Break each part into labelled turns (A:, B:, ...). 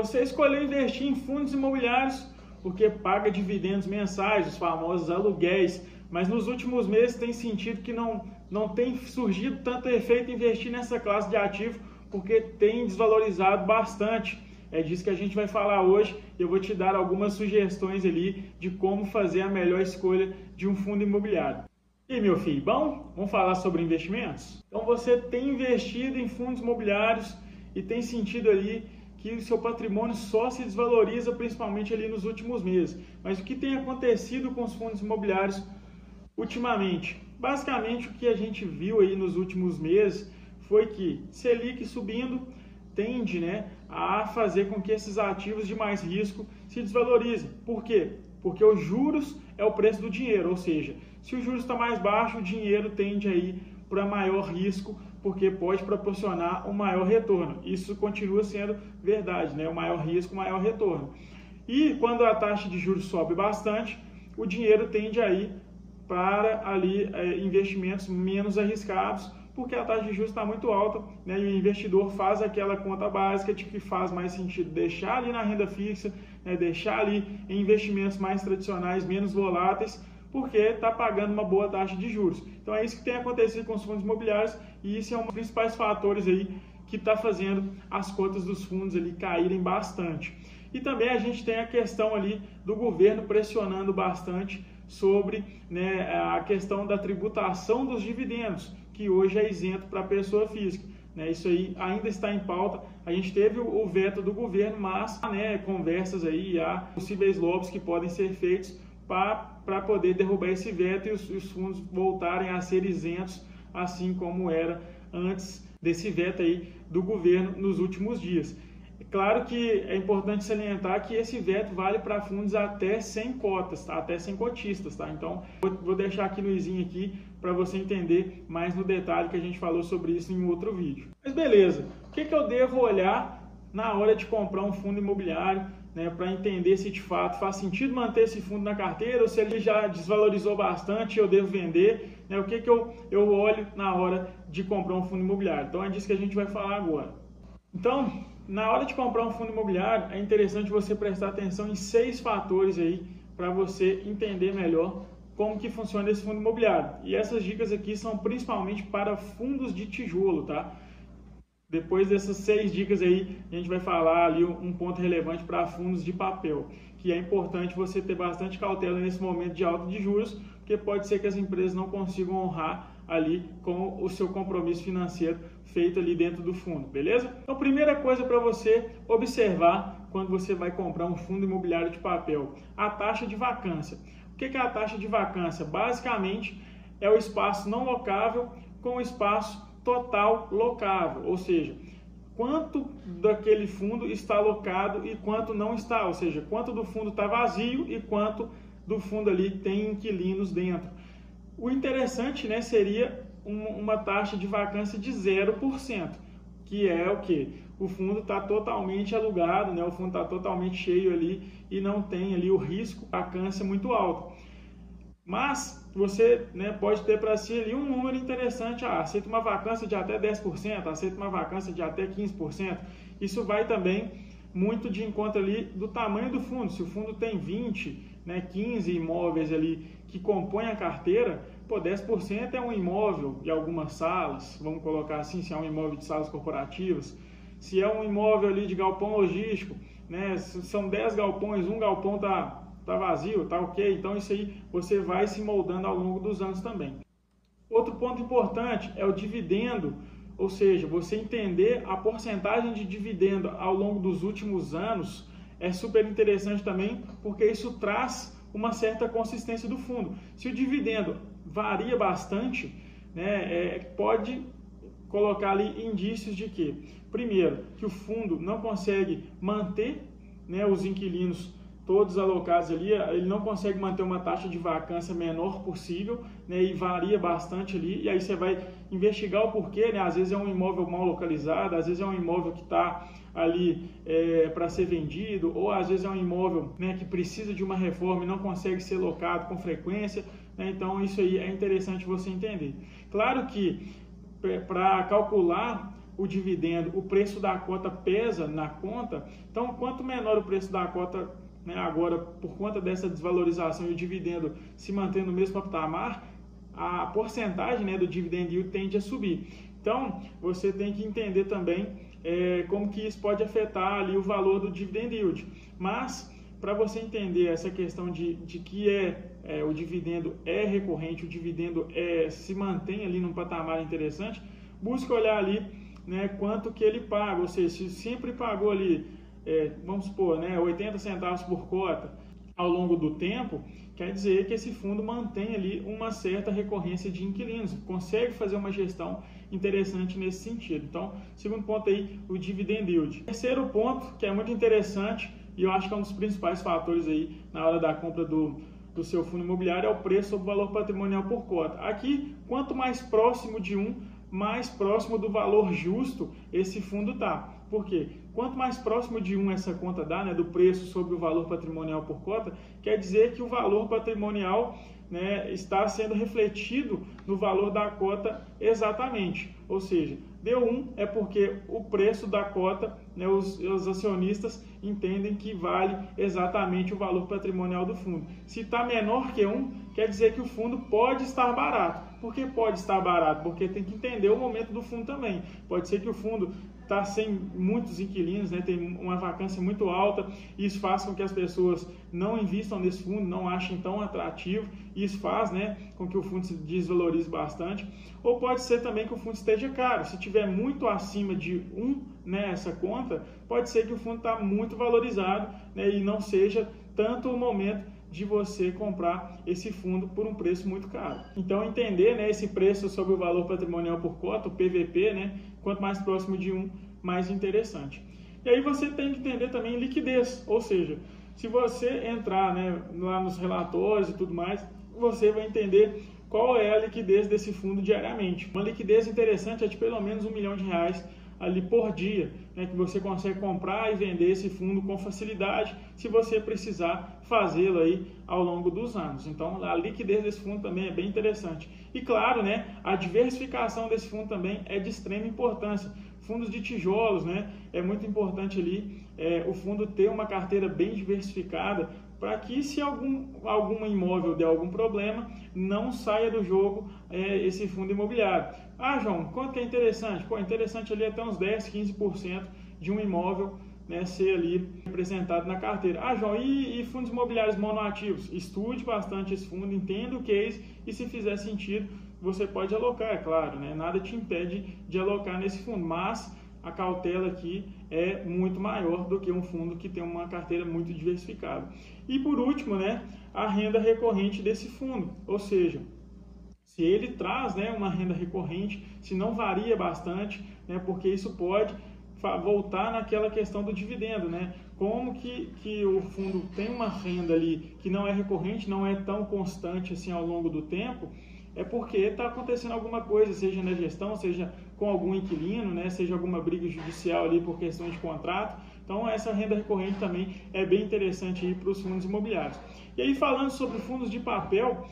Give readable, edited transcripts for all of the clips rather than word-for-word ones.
A: Você escolheu investir em fundos imobiliários porque paga dividendos mensais, os famosos aluguéis, mas nos últimos meses tem sentido que não tem surgido tanto efeito investir nessa classe de ativo porque tem desvalorizado bastante. É disso que a gente vai falar hoje. Eu vou te dar algumas sugestões ali de como fazer a melhor escolha de um fundo imobiliário. E meu filho, bom? Vamos falar sobre investimentos? Então você tem investido em fundos imobiliários e tem sentido ali que o seu patrimônio só se desvaloriza, principalmente ali nos últimos meses. Mas o que tem acontecido com os fundos imobiliários ultimamente? Basicamente o que a gente viu aí nos últimos meses foi que Selic subindo tende, a fazer com que esses ativos de mais risco se desvalorizem. Por quê? Porque os juros é o preço do dinheiro, ou seja, se o juros está mais baixo, o dinheiro tende a ir para maior risco, porque pode proporcionar um maior retorno. Isso continua sendo verdade, o maior risco, o maior retorno. E quando a taxa de juros sobe bastante, o dinheiro tende a ir para ali investimentos menos arriscados, porque a taxa de juros está muito alta, e o investidor faz aquela conta básica de que faz mais sentido deixar ali na renda fixa, deixar ali em investimentos mais tradicionais, menos voláteis, porque está pagando uma boa taxa de juros. Então é isso que tem acontecido com os fundos imobiliários e isso é um dos principais fatores aí que está fazendo as cotas dos fundos ali caírem bastante. E também a gente tem a questão ali do governo pressionando bastante sobre a questão da tributação dos dividendos, que hoje é isento para a pessoa física. Isso aí ainda está em pauta. A gente teve o veto do governo, mas conversas aí, há possíveis lobbies que podem ser feitos para poder derrubar esse veto e os fundos voltarem a ser isentos, assim como era antes desse veto aí do governo nos últimos dias. Claro que é importante salientar que esse veto vale para fundos até 100 cotas, até 100 cotistas, tá? Então, vou deixar aqui no izinho aqui para você entender mais no detalhe que a gente falou sobre isso em outro vídeo. Mas beleza, o que eu devo olhar na hora de comprar um fundo imobiliário, para entender se de fato faz sentido manter esse fundo na carteira ou se ele já desvalorizou bastante e eu devo vender, o que eu olho na hora de comprar um fundo imobiliário. Então é disso que a gente vai falar agora. Então, na hora de comprar um fundo imobiliário, é interessante você prestar atenção em 6 fatores aí para você entender melhor como que funciona esse fundo imobiliário. E essas dicas aqui são principalmente para fundos de tijolo, tá? Depois dessas 6 dicas aí, a gente vai falar ali um ponto relevante para fundos de papel, que é importante você ter bastante cautela nesse momento de alta de juros, porque pode ser que as empresas não consigam honrar ali com o seu compromisso financeiro feito ali dentro do fundo, beleza? Então, primeira coisa para você observar quando você vai comprar um fundo imobiliário de papel, a taxa de vacância. O que é a taxa de vacância? Basicamente, é o espaço não locável com o espaço total locável, ou seja, quanto daquele fundo está alocado e quanto não está, ou seja, quanto do fundo está vazio e quanto do fundo ali tem inquilinos dentro. O interessante, seria uma taxa de vacância de 0%, que é o que? O fundo está totalmente alugado, o fundo está totalmente cheio ali e não tem ali o risco de vacância muito alto. Mas você pode ter para si ali um número interessante, aceita uma vacância de até 10%, aceita uma vacância de até 15%. Isso vai também muito de encontro ali do tamanho do fundo. Se o fundo tem 20, 15 imóveis ali que compõem a carteira, 10% é um imóvel de algumas salas, vamos colocar assim, se é um imóvel de salas corporativas. Se é um imóvel ali de galpão logístico, são 10 galpões, um galpão está vazio, tá ok? Então isso aí você vai se moldando ao longo dos anos também. Outro ponto importante é o dividendo, ou seja, você entender a porcentagem de dividendo ao longo dos últimos anos é super interessante também, porque isso traz uma certa consistência do fundo. Se o dividendo varia bastante, pode colocar ali indícios de que, primeiro, que o fundo não consegue manter os inquilinos todos alocados ali, ele não consegue manter uma taxa de vacância menor possível, e varia bastante ali, e aí você vai investigar o porquê, às vezes é um imóvel mal localizado, às vezes é um imóvel que está ali para ser vendido, ou às vezes é um imóvel que precisa de uma reforma e não consegue ser locado com frequência, então isso aí é interessante você entender. Claro que para calcular o dividendo, o preço da cota pesa na conta. Então, quanto menor o preço da cota, né, agora, por conta dessa desvalorização e o dividendo se mantém no mesmo patamar, a porcentagem, né, do dividend yield tende a subir. Então, você tem que entender também como que isso pode afetar ali o valor do dividend yield. Mas, para você entender essa questão de que o dividendo é recorrente, o dividendo se mantém ali num patamar interessante, busque olhar ali, né, quanto que ele paga, ou seja, se sempre pagou ali, vamos supor, né, 80 centavos por cota ao longo do tempo, quer dizer que esse fundo mantém ali uma certa recorrência de inquilinos, consegue fazer uma gestão interessante nesse sentido. Então, segundo ponto aí, o dividend yield. Terceiro ponto, que é muito interessante, e eu acho que é um dos principais fatores aí na hora da compra do seu fundo imobiliário, é o preço sobre o valor patrimonial por cota. Aqui, quanto mais próximo de mais próximo do valor justo esse fundo está. Por quê? Quanto mais próximo de essa conta dá, né, do preço sobre o valor patrimonial por cota, quer dizer que o valor patrimonial, né, está sendo refletido no valor da cota exatamente. Ou seja, deu é porque o preço da cota, né, os acionistas entendem que vale exatamente o valor patrimonial do fundo. Se está menor que quer dizer que o fundo pode estar barato. Por que pode estar barato? Porque tem que entender o momento do fundo também. Pode ser que o fundo está sem muitos inquilinos, né, tem uma vacância muito alta, e isso faz com que as pessoas não invistam nesse fundo, não achem tão atrativo, e isso faz, né, com que o fundo se desvalorize bastante. Ou pode ser também que o fundo esteja caro. Se tiver muito acima de né, essa conta, pode ser que o fundo está muito valorizado, né, e não seja tanto o momento de você comprar esse fundo por um preço muito caro. Então, entender, né, esse preço sobre o valor patrimonial por cota, o PVP, né, quanto mais próximo de mais interessante. E aí você tem que entender também liquidez, ou seja, se você entrar, né, lá nos relatórios e tudo mais, você vai entender qual é a liquidez desse fundo diariamente. Uma liquidez interessante é de pelo menos R$1 milhão ali por dia, né, que você consegue comprar e vender esse fundo com facilidade, se você precisar fazê-lo aí ao longo dos anos. Então, a liquidez desse fundo também é bem interessante. E claro, né, a diversificação desse fundo também é de extrema importância. Fundos de tijolos, né, é muito importante ali o fundo ter uma carteira bem diversificada, para que se algum imóvel der algum problema, não saia do jogo esse fundo imobiliário. Ah, João, quanto que é interessante? Pô, interessante ali até uns 10, 15% de um imóvel, né, ser ali representado na carteira. Ah, João, e fundos imobiliários monoativos? Estude bastante esse fundo, entenda o case e, se fizer sentido, você pode alocar, é claro, né? Nada te impede de alocar nesse fundo, mas a cautela aqui é muito maior do que um fundo que tem uma carteira muito diversificada. E por último, né, a renda recorrente desse fundo, ou seja, se ele traz, né, uma renda recorrente, se não varia bastante, né, porque isso pode voltar naquela questão do dividendo, né? Como que o fundo tem uma renda ali que não é recorrente, não é tão constante assim ao longo do tempo, é porque está acontecendo alguma coisa, seja na gestão, seja com algum inquilino, né, seja alguma briga judicial ali por questão de contrato. Então, essa renda recorrente também é bem interessante para os fundos imobiliários. E aí, falando sobre fundos de papel,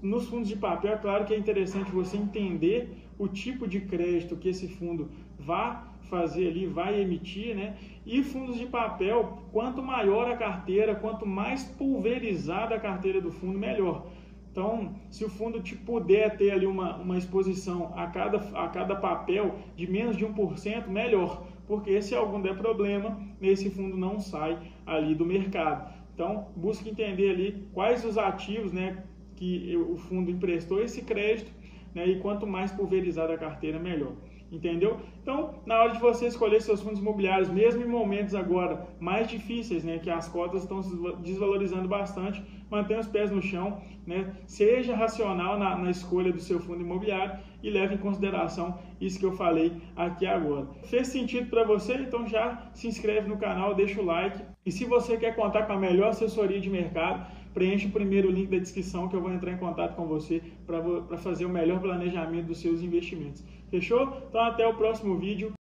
A: nos fundos de papel, é claro que é interessante você entender o tipo de crédito que esse fundo vai fazer ali, vai emitir, né? E fundos de papel, quanto maior a carteira, quanto mais pulverizada a carteira do fundo, melhor. Então, se o fundo puder ter ali uma exposição a cada papel de menos de 1%, melhor, porque se algum der problema, esse fundo não sai ali do mercado. Então, busque entender ali quais os ativos, né, que o fundo emprestou esse crédito, né, e quanto mais pulverizada a carteira, melhor. Entendeu? Então, na hora de você escolher seus fundos imobiliários, mesmo em momentos agora mais difíceis, né, que as cotas estão se desvalorizando bastante, mantenha os pés no chão, né, seja racional na escolha do seu fundo imobiliário e leve em consideração isso que eu falei aqui agora. Fez sentido para você? Então já se inscreve no canal, deixa o like. E se você quer contar com a melhor assessoria de mercado, preencha o primeiro link da descrição que eu vou entrar em contato com você para fazer o melhor planejamento dos seus investimentos. Fechou? Então até o próximo vídeo.